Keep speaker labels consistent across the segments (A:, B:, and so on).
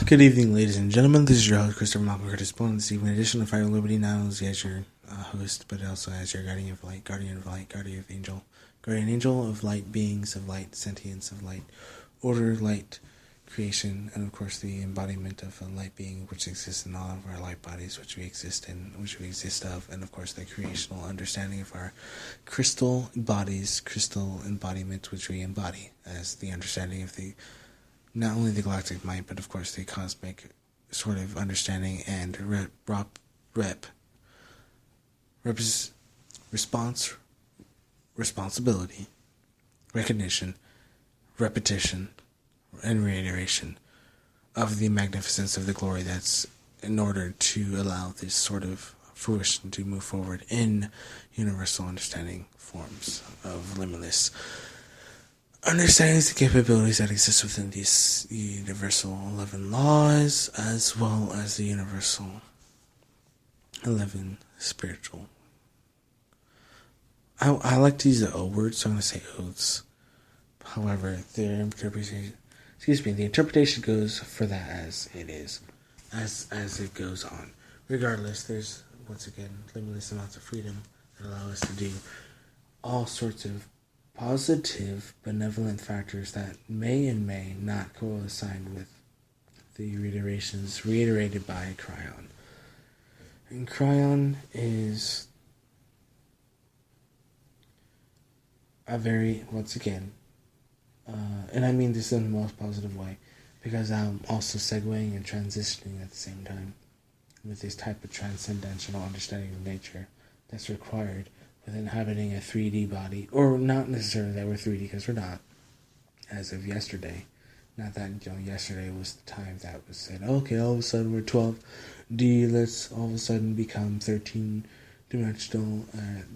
A: Good evening, ladies and gentlemen. This is your host, Christopher Malcolm Curtis Bond. This evening, in addition to Fire Liberty, not only as your host, but also as your guardian of light, guardian angel, guardian angel of light, beings of light, sentience of light, order, light, creation, and of course the embodiment of a light being which exists in all of our light bodies, which we exist in, which we exist of, and of course the creational understanding of our crystal bodies, crystal embodiment, which we embody as the understanding of the not only the galactic mind, but of course the cosmic sort of understanding and responsibility, recognition, repetition, and reiteration of the magnificence of the glory that's in order to allow this sort of fruition to move forward in universal understanding forms of limitless understandings and capabilities that exist within these universal 11 laws, as well as the universal 11 spiritual. I like to use the O word, so I'm going to say oaths. However, the interpretation goes for that as it is, as it goes on. Regardless, there's, once again, limitless amounts of freedom that allow us to do all sorts of positive, benevolent factors that may and may not coincide with the reiterations reiterated by Cryon. And Cryon is a very, once again, and I mean this in the most positive way, because I'm also segueing and transitioning at the same time with this type of transcendental understanding of nature that's required with inhabiting a 3D body, or not necessarily that we're 3D, because we're not, as of yesterday. Not that, yesterday was the time that was said, okay, all of a sudden we're 12D, let's all of a sudden become 13-dimensional,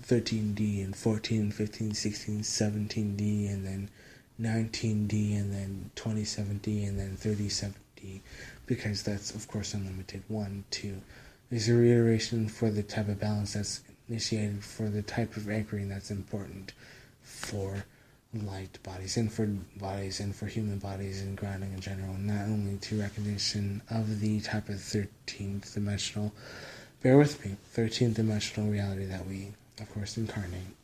A: 13D, and 14, 15, 16, 17D, and then 19D, and then 27D, and then 37D, because that's, of course, unlimited. 1, 2. There's a reiteration for the type of balance that's initiated, for the type of anchoring that's important for light bodies and for human bodies and grounding in general, not only to recognition of the type of 13th dimensional, bear with me, 13th dimensional reality that we, of course, incarnate.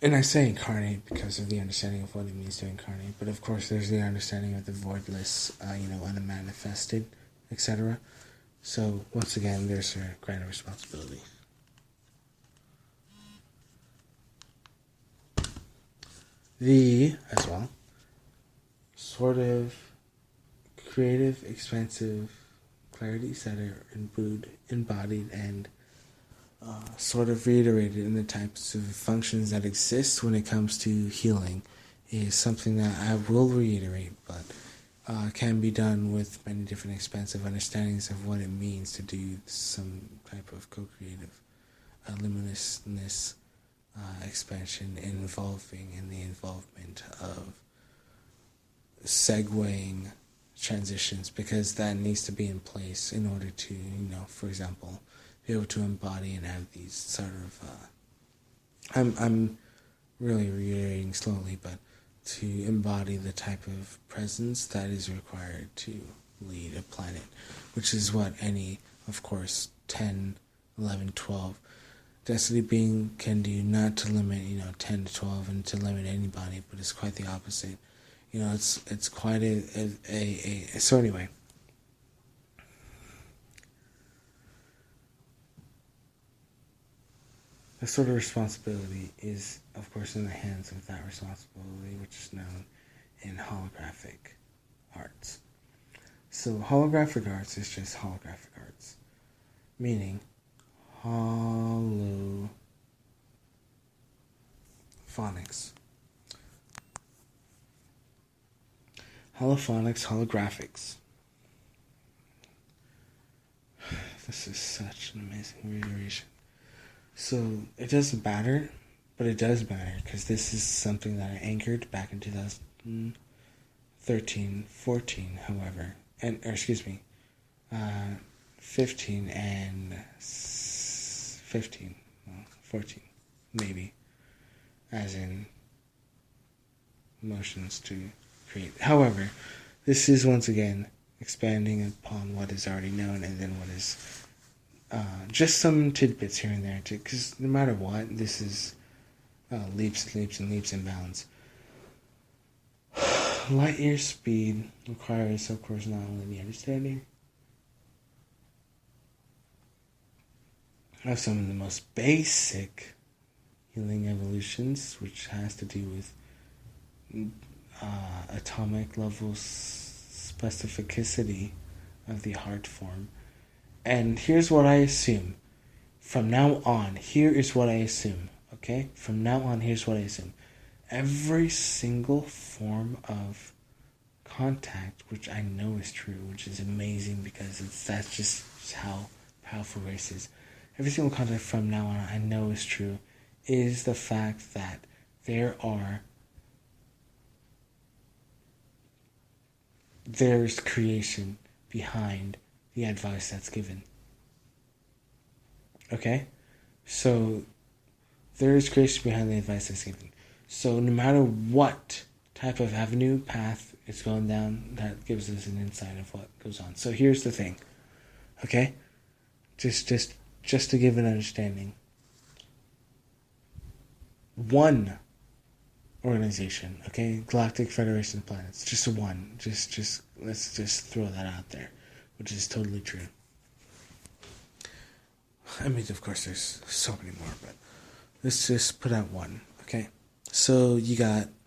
A: And I say incarnate because of the understanding of what it means to incarnate, but of course there's the understanding of the voidless, unmanifested, etc. So, once again, there's a greater responsibility. As well, sort of creative, expansive clarities that are embodied, and sort of reiterated in the types of functions that exist when it comes to healing is something that I will reiterate, but can be done with many different expansive understandings of what it means to do some type of co-creative luminousness expansion involving in the involvement of segueing transitions, because that needs to be in place in order to, for example, be able to embody and have these sort of I'm really reiterating slowly, but to embody the type of presence that is required to lead a planet, which is what any, of course, 10, 11, 12 density being can do, not to limit, 10 to 12 and to limit anybody, but it's quite the opposite. It's quite so anyway. The sort of responsibility is, of course, in the hands of that responsibility, which is known in holographic arts. So holographic arts is just holographic arts, meaning holophonics. Holophonics, holographics. This is such an amazing reiteration. So it doesn't matter, but it does matter, because this is something that I anchored back in 2013, 14, however, 15 and 15, 14, maybe, as in motions to create. However, This is once again expanding upon what is already known, and then what is just some tidbits here and there, because no matter what, this is leaps and leaps and leaps and bounds. Light year speed requires, of course, not only the understanding of some of the most basic healing evolutions, which has to do with atomic level specificity of the heart form. And here's what I assume. From now on, here is what I assume. Okay? From now on, here's what I assume. Every single form of contact, which I know is true, which is amazing because that's just how powerful race is. Every single contact from now on I know is true, is the fact that there's creation behind the advice that's given. Okay? So, there is creation behind the advice that's given. So, no matter what type of avenue, path it's going down, that gives us an insight of what goes on. So, here's the thing. Okay? Just to give an understanding. One organization, okay? Galactic Federation of Planets. Just one. Just let's just throw that out there, which is totally true. I mean, of course, there's so many more, but let's just put out one, okay? So me.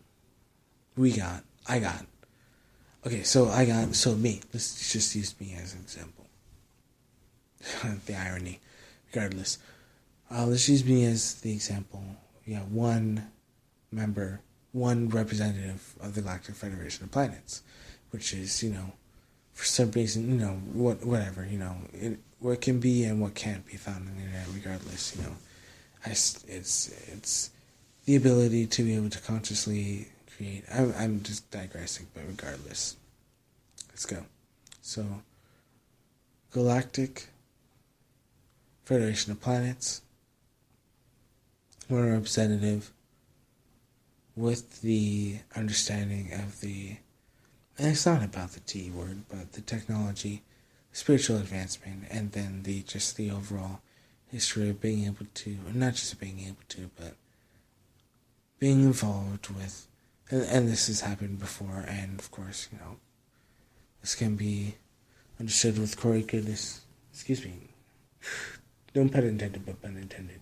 A: Let's just use me as an example. The irony. Regardless. Let's use me as the example. Yeah, one member, one representative of the Galactic Federation of Planets, which is, for some reason, whatever, what can be and what can't be found on the internet, regardless, it's the ability to be able to consciously create. I'm just digressing, but regardless, let's go. So, Galactic Federation of Planets, one representative with the understanding of and it's not about the T word, but the technology, spiritual advancement, and then the overall history of being able to, or not just being able to, but being involved with, and this has happened before, and of course, this can be understood with Corey Goodness, no pun intended, but pun intended.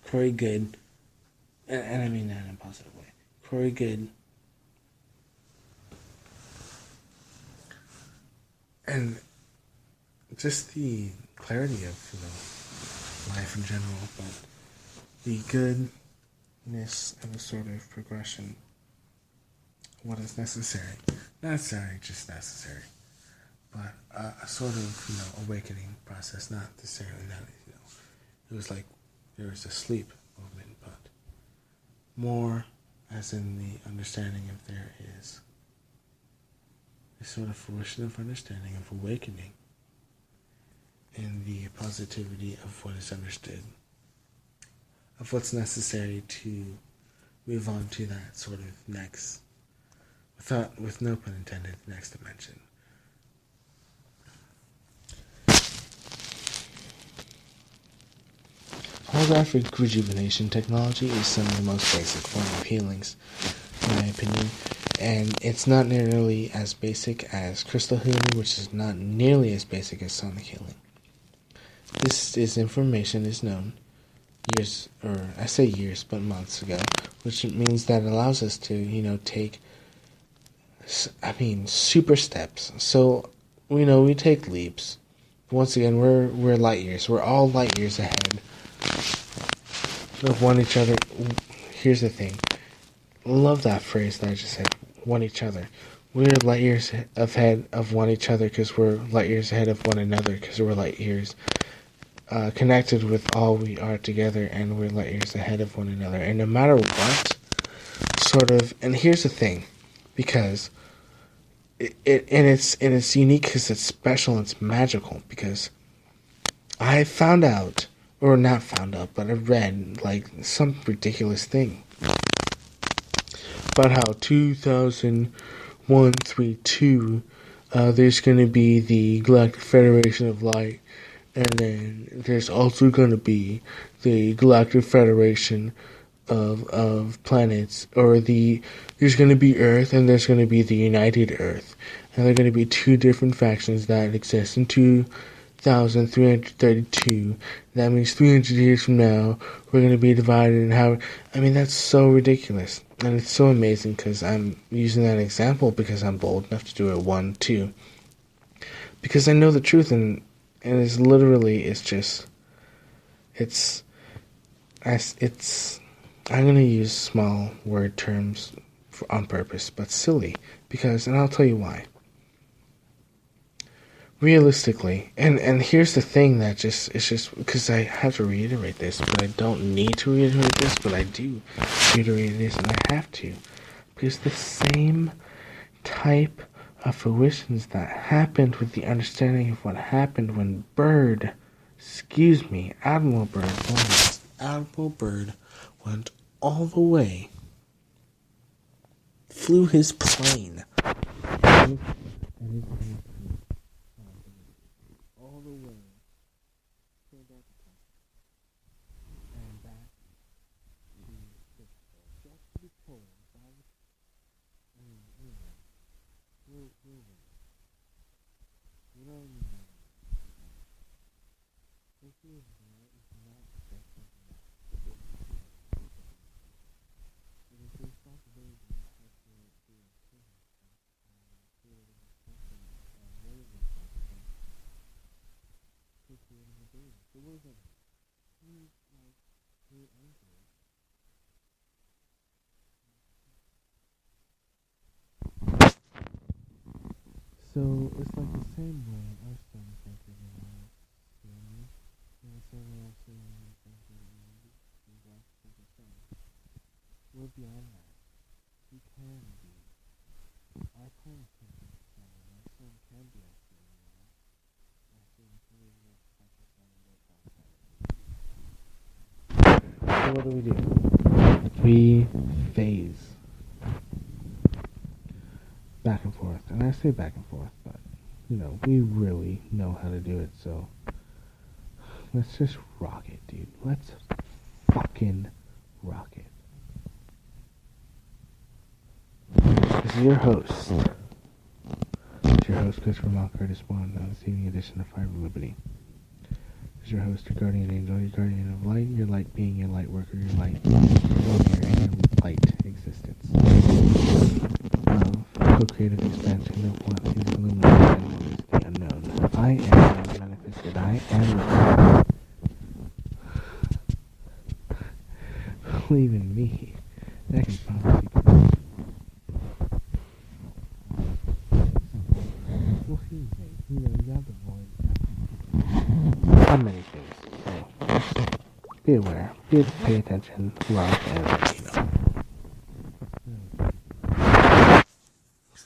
A: Corey Good, and I mean that in a positive way. Corey Good, and just the clarity of life in general, but the goodness and the sort of progression, what is necessary, not necessarily just necessary, but a sort of awakening process, not necessarily that it was like there was a sleep movement, but more as in the understanding of there is a sort of fruition of understanding, of awakening, in the positivity of what is understood, of what's necessary to move on to that sort of next, with no pun intended, next dimension. Holographic rejuvenation technology is some of the most basic form of healings, in my opinion, and it's not nearly as basic as crystal healing, which is not nearly as basic as sonic healing. This information is known years, or I say years, but months ago, which means that it allows us to, take, super steps. So, we take leaps. Once again, we're light years. We're all light years ahead of one each other. Here's the thing. Love that phrase that I just said. One each other. We're light years ahead of one each other because we're light years ahead of one another because we're light years connected with all we are together, and we're light years ahead of one another. And no matter what, and here's the thing, because it's unique because it's special and it's magical, because I found out, or not found out, but I read some ridiculous thing about how 2,000 1, 3, 2, there's going to be the Galactic Federation of Light, and then there's also going to be the Galactic Federation of planets, there's going to be Earth, and there's going to be the United Earth, and they're going to be two different factions that exist in 2332. That means 300 years from now, we're going to be divided in how. I mean, that's so ridiculous, and it's so amazing because I'm using that example because I'm bold enough to do it 1, 2, because I know the truth, and it's literally, I'm going to use small word terms on purpose, but silly, and I'll tell you why. Realistically, and here's the thing it's just, because I have to reiterate this, but I don't need to reiterate this, but I do reiterate this, and I have to, because the same type of fruitions that happened with the understanding of what happened when Admiral Byrd went all the way, flew his plane, all the way to Antarctica and back to Mexico, just to be told by anyway, we'll you know what I mean? This is not just something that it is the responsibility that has to be included creating something more than something to creating a baby. So what does that mean? It means create anchors. So it's like the same way our sun is anchored in our family, and the same way our sun is anchored in the sun. We're beyond that. We can be. Our planet can be the sun, and our sun can be anchored in that. I think we will focus on the outside. So what do? We phase back and forth, and I say back and forth, but we really know how to do it, so let's just rock it, dude. Let's fucking rock it. This is your host, Christopher Mount Curtis Bond, on this evening edition of Fiber Liberty. This is your host, your guardian angel, your guardian of light, your light being, your light worker, your light warrior, and your light existence. Co-creative expansion of what is illuminated and what is the unknown. I am manifested. I am. Believe in me. That can probably be. Well, here's the thing. You have the void. On many things. So, be aware. Pay attention. Love, and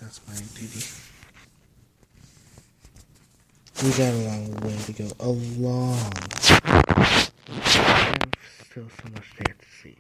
A: that's my duty. We got a long way to go. And still so much yet to see.